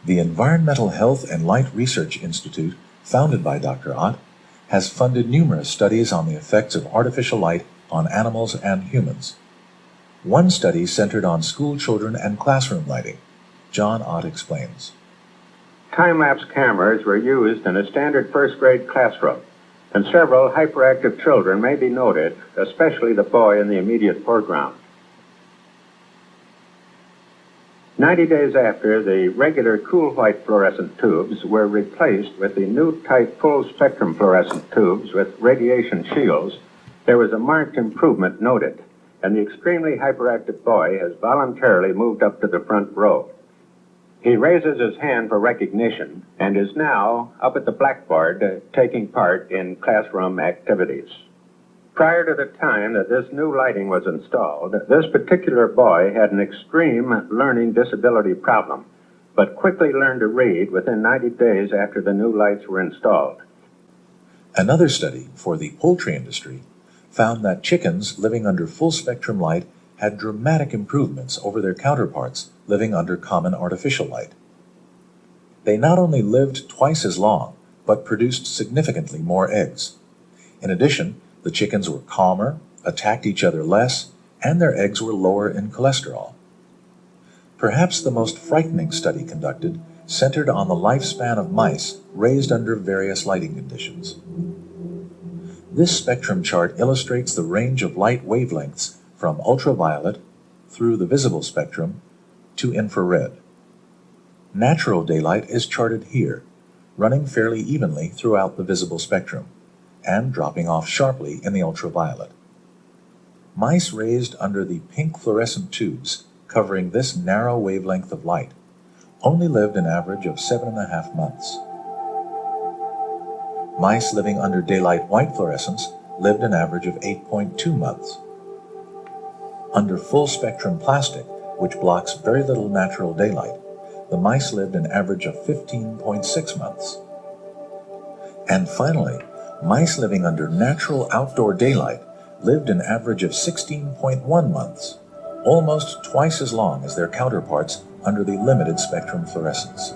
The Environmental Health and Light Research Institute, founded by Dr. Ott, has funded numerous studies on the effects of artificial light on animals and humans. One study centered on school children and classroom lighting. John Ott explains. Time-lapse cameras were used in a standard first-grade classroom, and several hyperactive children may be noted, especially the boy in the immediate foreground. 90 days after, the regular cool white fluorescent tubes were replaced with the new type full-spectrum fluorescent tubes with radiation shields, there was a marked improvement noted, and the extremely hyperactive boy has voluntarily moved up to the front row. He raises his hand for recognition and is now up at the blackboard taking part in classroom activities. Prior to the time that this new lighting was installed, this particular boy had an extreme learning disability problem, but quickly learned to read within 90 days after the new lights were installed. Another study for the poultry industry found that chickens living under full-spectrum light had dramatic improvements over their counterparts living under common artificial light. They not only lived twice as long, but produced significantly more eggs. In addition, the chickens were calmer, attacked each other less, and their eggs were lower in cholesterol. Perhaps the most frightening study conducted centered on the lifespan of mice raised under various lighting conditions. This spectrum chart illustrates the range of light wavelengths from ultraviolet through the visible spectrum to infrared. Natural daylight is charted here, running fairly evenly throughout the visible spectrum, and dropping off sharply in the ultraviolet. Mice raised under the pink fluorescent tubes covering this narrow wavelength of light only lived an average of 7.5 months. Mice living under daylight white fluorescence lived an average of 8.2 months. Under full-spectrum plastic, which blocks very little natural daylight, the mice lived an average of 15.6 months. And finally, mice living under natural outdoor daylight lived an average of 16.1 months, almost twice as long as their counterparts under the limited spectrum fluorescence.